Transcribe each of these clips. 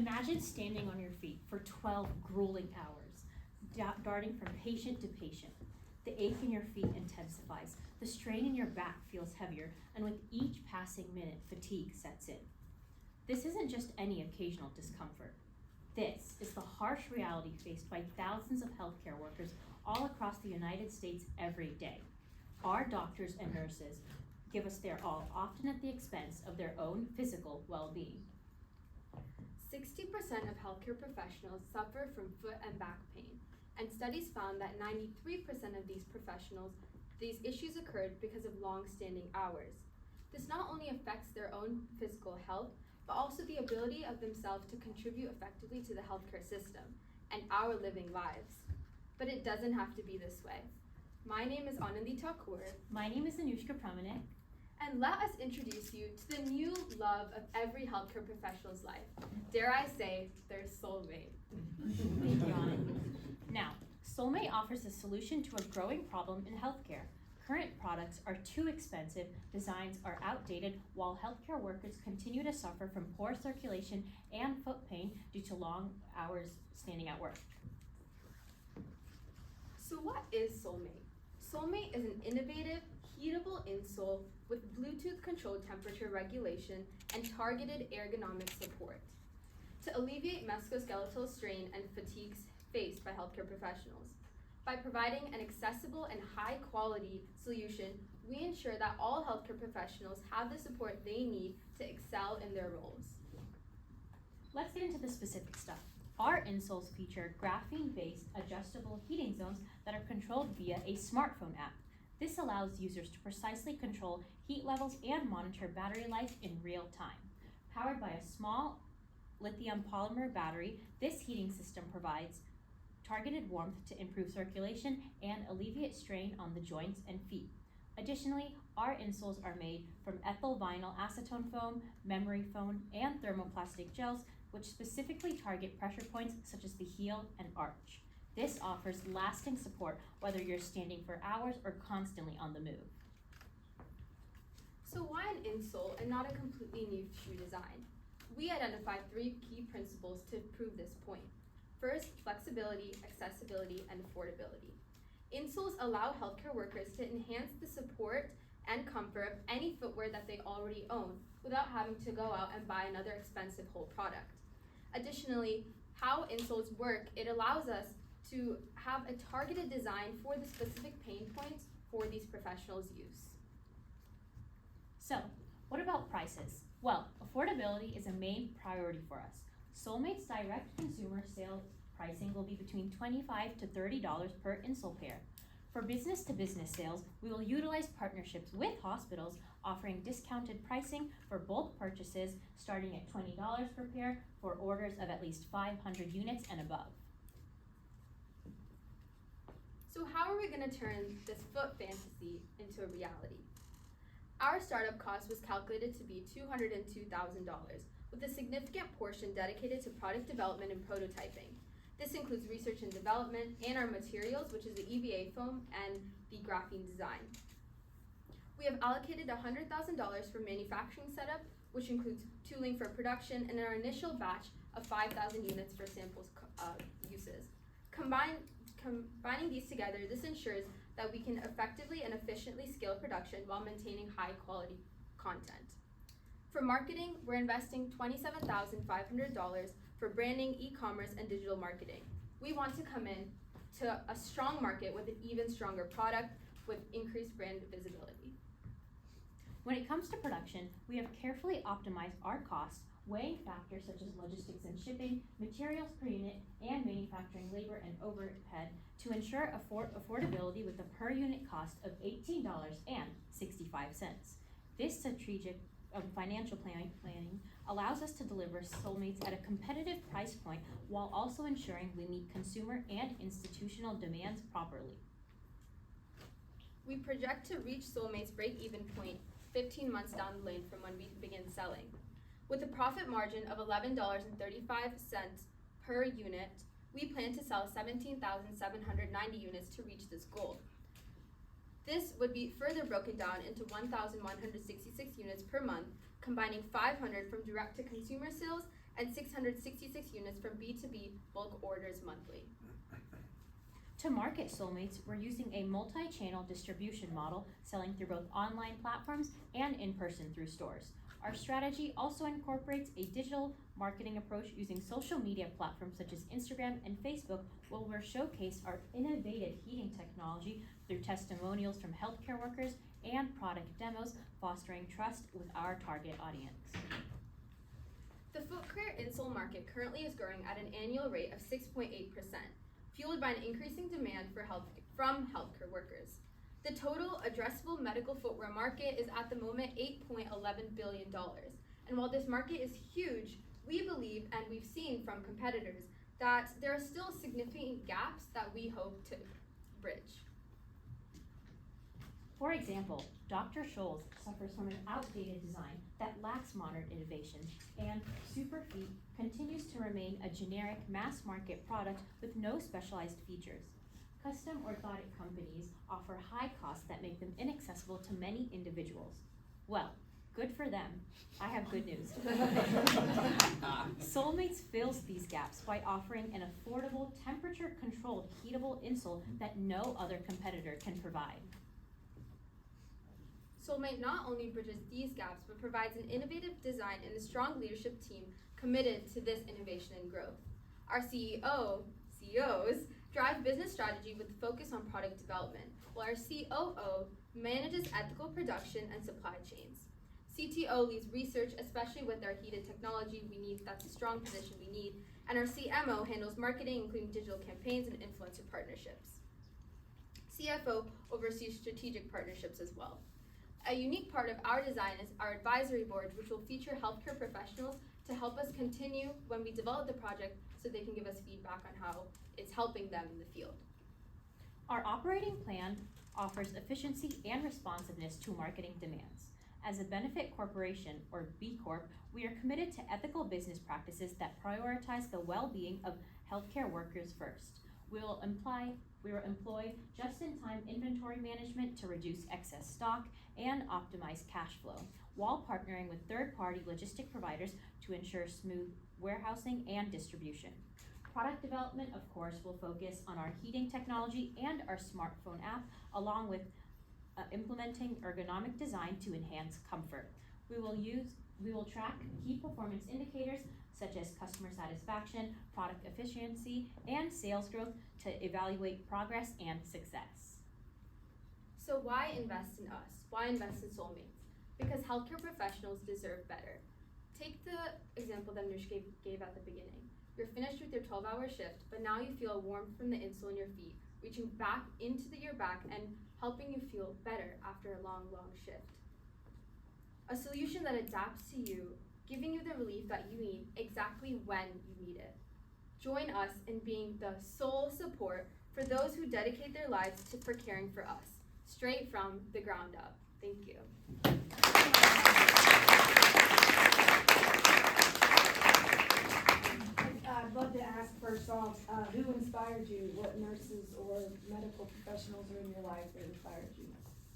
Imagine standing on your feet for 12 grueling hours, darting from patient to patient. The ache in your feet intensifies, the strain in your back feels heavier, and with each passing minute, fatigue sets in. This isn't just any occasional discomfort. This is the harsh reality faced by thousands of healthcare workers all across the United States every day. Our doctors and nurses give us their all, often at the expense of their own physical well-being. 60% of healthcare professionals suffer from foot and back pain, and studies found that 93% of these issues occurred because of long-standing hours. This not only affects their own physical health, but also the ability of themselves to contribute effectively to the healthcare system and our living lives. But it doesn't have to be this way. My name is Thakur. My name is Anushka, Pramanik. And let us introduce you to the new love of every healthcare professional's life. Dare I say, their soulmate. Thank you, Anna. Now, Soulmate offers a solution to a growing problem in healthcare. Current products are too expensive, designs are outdated, while healthcare workers continue to suffer from poor circulation and foot pain due to long hours standing at work. So what is Soulmate? Soulmate is an innovative, heatable insole with Bluetooth-controlled temperature regulation and targeted ergonomic support to alleviate musculoskeletal strain and fatigues faced by healthcare professionals. By providing an accessible and high-quality solution, we ensure that all healthcare professionals have the support they need to excel in their roles. Let's get into the specific stuff. Our insoles feature graphene-based adjustable heating zones that are controlled via a smartphone app. This allows users to precisely control heat levels and monitor battery life in real time. Powered by a small lithium polymer battery, this heating system provides targeted warmth to improve circulation and alleviate strain on the joints and feet. Additionally, our insoles are made from ethyl vinyl acetone foam, memory foam, and thermoplastic gels, which specifically target pressure points such as the heel and arch. This offers lasting support whether you're standing for hours or constantly on the move. So why an insole and not a completely new shoe design? We identified 3 key principles to prove this point. First, flexibility, accessibility, and affordability. Insoles allow healthcare workers to enhance the support and comfort of any footwear that they already own without having to go out and buy another expensive whole product. Additionally, how insoles work, it allows us to have a targeted design for the specific pain points for these professionals' use. So, what about prices? Well, affordability is a main priority for us. Soulmate's direct consumer sale pricing will be between $25 to $30 per insole pair. For business-to-business sales, we will utilize partnerships with hospitals offering discounted pricing for bulk purchases starting at $20 per pair for orders of at least 500 units and above. So how are we going to turn this foot fantasy into a reality? Our startup cost was calculated to be $202,000, with a significant portion dedicated to product development and prototyping. This includes research and development and our materials, which is the EVA foam and the graphene design. We have allocated $100,000 for manufacturing setup, which includes tooling for production and our initial batch of 5,000 units for samples uses. Combining these together, this ensures that we can effectively and efficiently scale production while maintaining high quality content. For marketing, we're investing $27,500 for branding, e-commerce, and digital marketing. We want to come in to a strong market with an even stronger product with increased brand visibility. When it comes to production, we have carefully optimized our costs, weighing factors such as logistics and shipping, materials per unit, and manufacturing labor and overhead to ensure affordability with a per unit cost of $18.65. This strategic financial planning allows us to deliver Soulmates at a competitive price point while also ensuring we meet consumer and institutional demands properly. We project to reach Soulmates' break-even point 15 months down the lane from when we begin selling. With a profit margin of $11.35 per unit, we plan to sell 17,790 units to reach this goal. This would be further broken down into 1,166 units per month, combining 500 from direct-to-consumer sales and 666 units from B2B bulk orders monthly. To market Soulmates, we're using a multi-channel distribution model, selling through both online platforms and in person through stores. Our strategy also incorporates a digital marketing approach using social media platforms such as Instagram and Facebook, where we'll showcase our innovative heating technology through testimonials from healthcare workers and product demos, fostering trust with our target audience. The foot care insole market currently is growing at an annual rate of 6.8%, fueled by an increasing demand from healthcare workers. The total addressable medical footwear market is at the moment $8.11 billion. And while this market is huge, we believe, and we've seen from competitors, that there are still significant gaps that we hope to bridge. For example, Dr. Scholl's suffers from an outdated design that lacks modern innovation, and Superfeet continues to remain a generic mass market product with no specialized features. Custom orthotic companies offer high costs that make them inaccessible to many individuals. Well, good for them. I have good news. Soulmates fills these gaps by offering an affordable, temperature-controlled, heatable insole that no other competitor can provide. Soulmate not only bridges these gaps, but provides an innovative design and a strong leadership team committed to this innovation and growth. Our CEOs, drive business strategy with a focus on product development, while our COO manages ethical production and supply chains. CTO leads research, especially with our heated technology that's a strong position we need, and our CMO handles marketing, including digital campaigns and influencer partnerships. CFO oversees strategic partnerships as well. A unique part of our design is our advisory board, which will feature healthcare professionals to help us continue when we develop the project so they can give us feedback on how it's helping them in the field. Our operating plan offers efficiency and responsiveness to marketing demands. As a benefit corporation, or B Corp, we are committed to ethical business practices that prioritize the well-being of healthcare workers first. We will employ just-in-time inventory management to reduce excess stock and optimize cash flow, while partnering with third-party logistic providers to ensure smooth warehousing and distribution. Product development, of course, will focus on our heating technology and our smartphone app, along with implementing ergonomic design to enhance comfort. We will track key performance indicators such as customer satisfaction, product efficiency, and sales growth to evaluate progress and success. So why invest in us? Why invest in Soulmates? Because healthcare professionals deserve better. Take the example that Anushka gave at the beginning. You're finished with your 12-hour shift, but now you feel warmth from the insole in your feet, reaching back into your back and helping you feel better after a long, long shift. A solution that adapts to you, giving you the relief that you need exactly when you need it. Join us in being the sole support for those who dedicate their lives for caring for us, straight from the ground up. Thank you. I'd love to ask first off, who inspired you? What nurses or medical professionals are in your life that inspired you?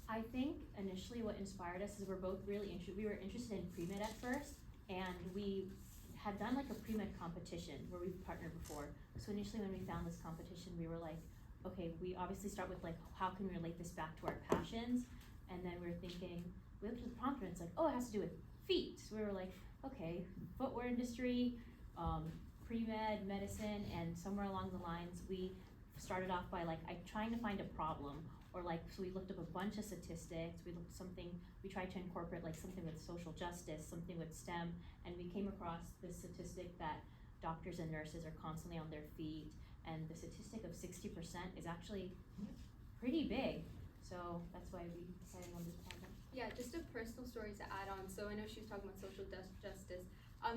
I think initially what inspired us is we were interested in pre-med at first, and we had done like a pre-med competition where we've partnered before. So initially when we found this competition, we were like, okay, we obviously start with like, how can we relate this back to our passions? And then we were thinking, we looked at the prompt and it's like, oh, it has to do with feet. So we were like, okay, footwear industry, pre-med, medicine, and somewhere along the lines, we started off by like trying to find a problem, or like, so we looked up a bunch of statistics, we tried to incorporate like something with social justice, something with STEM, and we came across this statistic that doctors and nurses are constantly on their feet, and the statistic of 60% is actually pretty big. So that's why we decided on this project. Yeah, just a personal story to add on. So I know she was talking about social justice.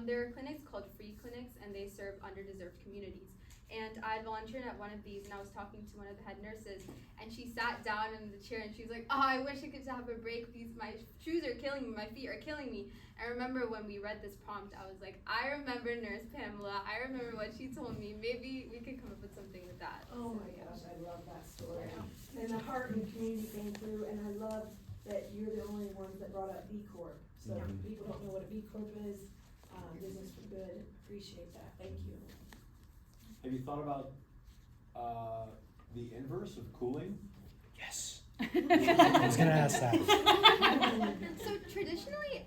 There are clinics called free clinics, and they serve underdeserved communities. And I volunteered at one of these, and I was talking to one of the head nurses, and she sat down in the chair, and she's like, oh, I wish I could have a break. My shoes are killing me, my feet are killing me. I remember when we read this prompt, I was like, I remember Nurse Pamela. I remember what she told me. Maybe we could come up with something with that. Oh my gosh, I love that story. And the heart and community came through, and I love that you're the only ones that brought up B Corp. So people don't know what a B Corp is. business for good. Appreciate that, thank you. Have you thought about, the inverse of cooling? Yes. I was gonna ask that. So traditionally,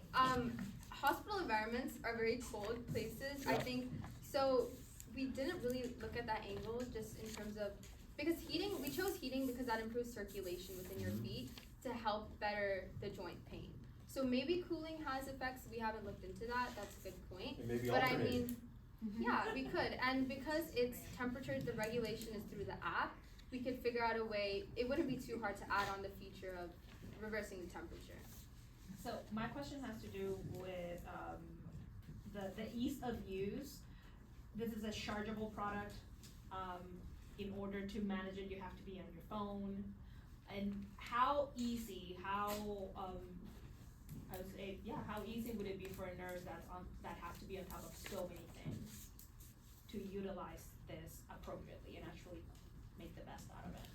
hospital environments are very cold places. I Yeah. think so. We didn't really look at that angle just in terms of because heating. We chose heating because that improves circulation within your feet to help better the joint pain. So maybe cooling has effects. We haven't looked into that. That's a good point. And maybe But I alternating. mean, yeah, we could. And because it's temperature, the regulation is through the app. We could figure out a way. It wouldn't be too hard to add on the feature of reversing the temperature. So my question has to do with the ease of use. This is a chargeable product. In order to manage it, you have to be on your phone. And how easy, how I would say, yeah, how easy would it be for a nurse that has to be on top of so many things to utilize this appropriately and actually make the best out of it?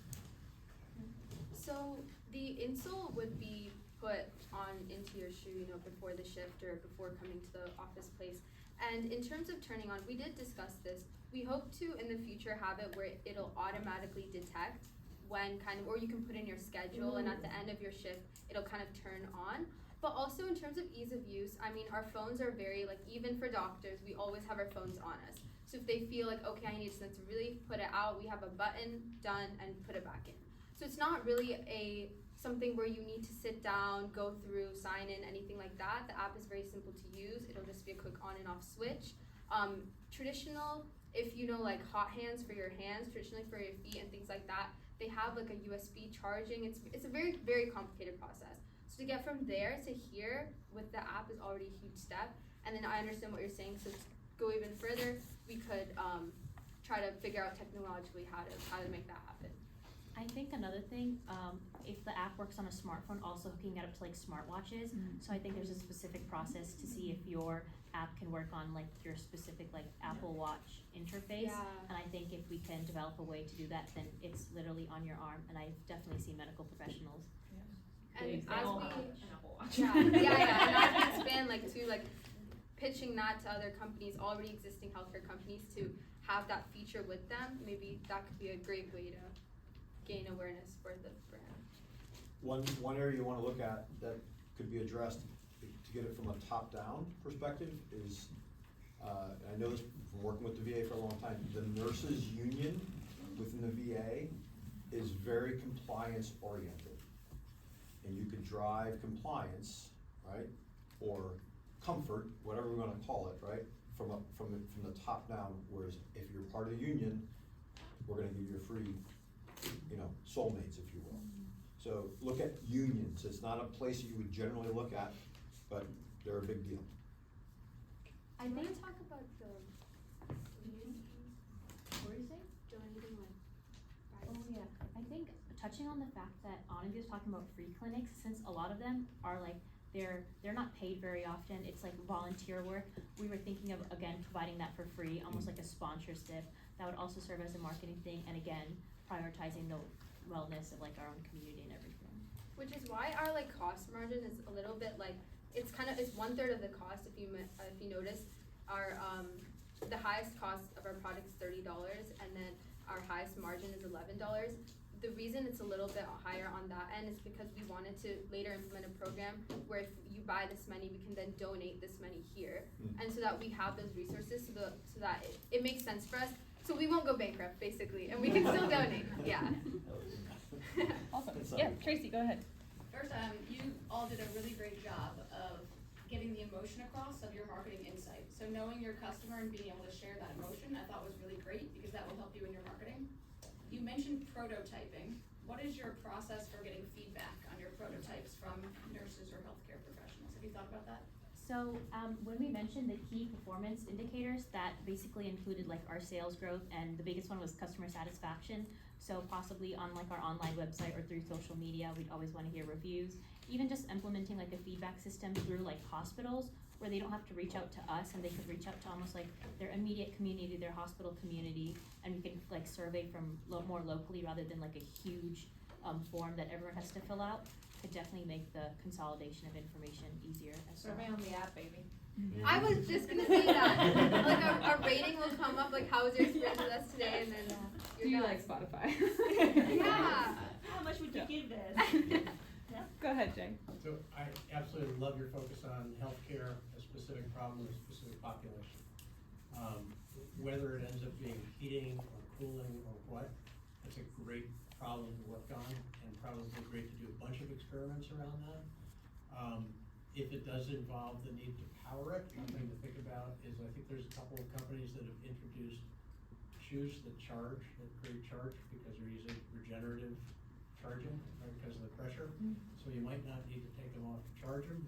So the insole would be put on into your shoe, before the shift or before coming to the office place. And in terms of turning on, we did discuss this. We hope to in the future have it where it'll automatically detect when or you can put in your schedule and at the end of your shift, it'll kind of turn on. But also in terms of ease of use, I mean, our phones are very, even for doctors, we always have our phones on us. So if they feel like, okay, I need to really put it out, we have a button, done, and put it back in. So it's not really something where you need to sit down, go through, sign in, anything like that. The app is very simple to use. It'll just be a quick on and off switch. Traditional, if hot hands for your hands, traditionally for your feet and things like that, they have a USB charging. It's a very, very complicated process. So to get from there to here with the app is already a huge step. And then I understand what you're saying. So to go even further, we could try to figure out technologically how to make that happen. I think another thing, if the app works on a smartphone, also hooking it up to smartwatches. So I think there's a specific process to see if your app can work on your specific Apple Watch interface. Yeah. And I think if we can develop a way to do that, then it's literally on your arm. And I've definitely seen medical professionals. And They as all we have an Apple Watch. yeah, and as we expand pitching that to other companies, already existing healthcare companies, to have that feature with them, maybe that could be a great way to gain awareness for the brand. One area you wanna look at that could be addressed to get it from a top-down perspective is, I know this from working with the VA for a long time, the nurses union within the VA is very compliance oriented. And you could drive compliance, right, or comfort, whatever we wanna call it, right, from the top down, whereas if you're part of the union, we're gonna give you a free, soulmates, if you will. So look at unions. It's not a place you would generally look at, but they're a big deal. I want to talk about the What were you saying? donating Oh yeah, I think touching on the fact that Anand was talking about free clinics, since a lot of them are they're not paid very often, it's volunteer work. We were thinking of, again, providing that for free, almost like a sponsorship. That would also serve as a marketing thing, and again, prioritizing the wellness of our own community and everything. Which is why our cost margin is a little bit it's 1/3 of the cost. If you notice, our the highest cost of our product is $30, and then our highest margin is $11. The reason it's a little bit higher on that end is because we wanted to later implement a program where if you buy this many, we can then donate this many here, and so that we have those resources, so that it makes sense for us. So we won't go bankrupt, basically, and we can still donate. Yeah. Awesome. That's Yeah, not- Tracy, go ahead. First, you all did a really great job of getting the emotion across of your marketing insight. So knowing your customer and being able to share that emotion, I thought was really great because that will help you in your marketing. You mentioned prototyping. What is your process for getting feedback on your prototypes from nurses or healthcare professionals? Have you thought about that? So when we mentioned the key performance indicators, that basically included our sales growth, and the biggest one was customer satisfaction. So possibly on our online website or through social media, we'd always want to hear reviews. Even just implementing a feedback system through hospitals, where they don't have to reach out to us, and they could reach out to almost their immediate community, their hospital community, and we could survey from more locally rather than a huge form that everyone has to fill out. Could definitely make the consolidation of information easier as well. Survey on the app, baby. I was just gonna say that. Like a rating will come up, like how was your experience with us today, and then Do you you're like Spotify? Yeah. How much would you give this? Go ahead, Jay. So I absolutely love your focus on healthcare, a specific problem, a specific population. Whether it ends up being heating or cooling or what, it's a great problem to work on and probably great to do a bunch of experiments around that. If it does involve the need to power it, one thing to think about is I think there's a couple of companies that have introduced shoes that charge, that create charge because they're using regenerative charging, right, because of the pressure. So you might not need to take them off to charge them,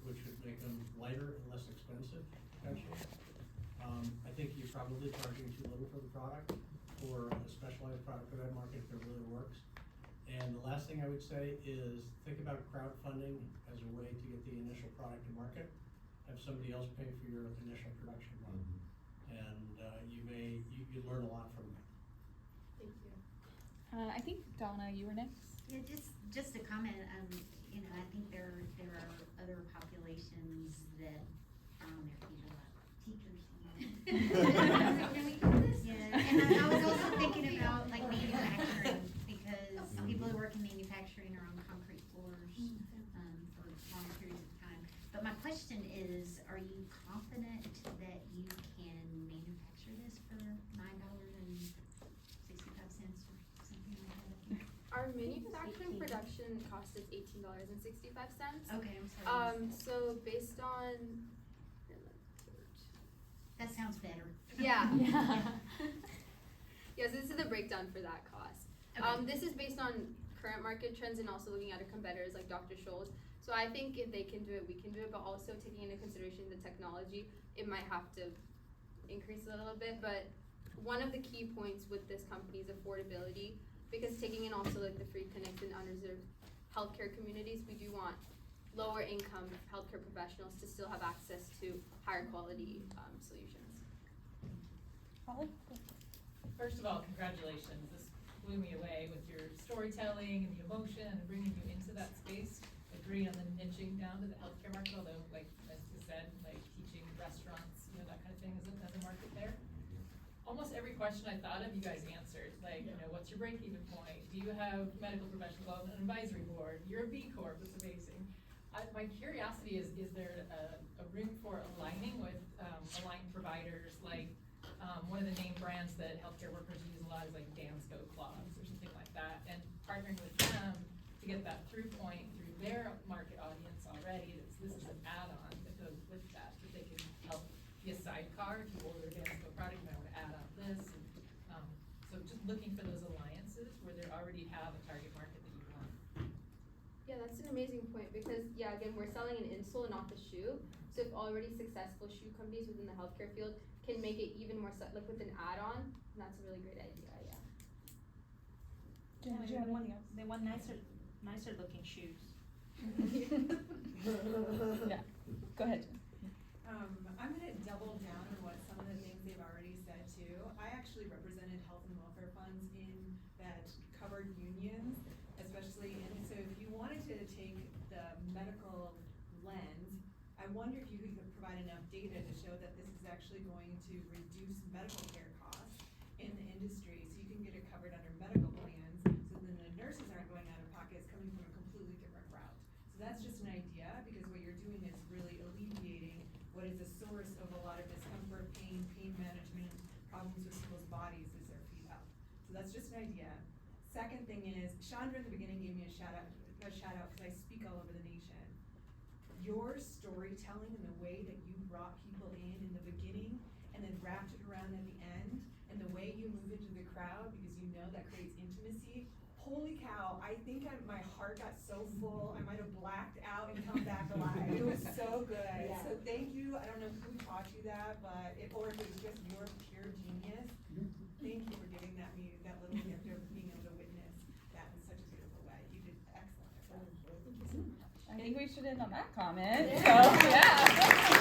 which would make them lighter and less expensive, potentially. I think you're probably charging too little for the product, for a specialized product for that market if it really works. And the last thing I would say is think about crowdfunding as a way to get the initial product to market. Have somebody else pay for your initial production run. And you'd learn a lot from that. Thank you. I think Donna, you were next. Yeah, just a comment, you know, I think there are other populations that are on their feet a lot, teachers. Can we do this? Yeah, and I was also thinking about like manufacturing, because people who work in manufacturing are on concrete floors, for long periods of time. But my question is, are you confident that you can manufacture this for $9.65 or something like that? Our manufacturing production cost is $18.65. Okay, I'm sorry. So based on That sounds better. yeah. Yeah. Yes, this is the breakdown for that cost. Okay. This is based on current market trends and also looking at our competitors like Dr. Scholl's. So I think if they can do it, we can do it, but also taking into consideration the technology, it might have to increase a little bit. But one of the key points with this company is affordability, because taking in also like the free connects and underserved healthcare communities, we do want lower income healthcare professionals to still have access to higher quality solutions. Holly? First of all, congratulations. This blew me away with your storytelling and the emotion and bringing you into that space. Agree on the niching down to the healthcare market, although like as you said, like teaching restaurants, you know, that kind of thing as a market there. Almost every question I thought of, you guys answered. Like, you know, what's your break-even point? Do you have medical professionals on an advisory board? You're a B Corp, that's amazing. My curiosity is there a room for aligning with aligned providers, like one of the name brands that healthcare workers use a lot is like Dansco cloths or something like that, and partnering with them to get that through point through their market audience already. This is an add-on that goes with that they can help be a sidecar. If you order a Dansco product, you might want to add on this. And, so just looking for those alliances where they already have a target market that you want. Yeah, that's an amazing point because, yeah, again, we're selling an insole, not the shoe. So if already successful shoe companies within the healthcare field can make it even more, like with an add-on, that's a really great idea, yeah. Jen, did you have anything else? They want nicer looking shoes. Yeah, go ahead, Jen. I'm gonna double down on what some of the things they've already said too. I actually represented health and welfare funds in that covered unions, especially, and so if you wanted to take the medical lens, I wonder if you could provide enough data to show that this is actually going to reduce medical care costs in the industry, so you can get it covered under medical plans, so then the nurses aren't going out of pocket, it's coming from a completely different route. So that's just an idea, because what you're doing is really alleviating what is the source of a lot of discomfort, pain management, problems with people's bodies is their feet up. So that's just an idea. Second thing is, Chandra in the beginning gave me a shout out because I speak all over the nation. Your storytelling and the way that you brought people in the beginning and then wrapped it around at the end, and the way you move into the crowd, because you know that creates intimacy. Holy cow, I think my heart got so full, I might have blacked out and come back alive. It was so good. Yeah. So thank you. I don't know who taught you that, or if it was just your pure genius. Thank you for giving that little gift of being able to witness that in such a beautiful way. You did excellent. I think we should end on that comment. So, yeah.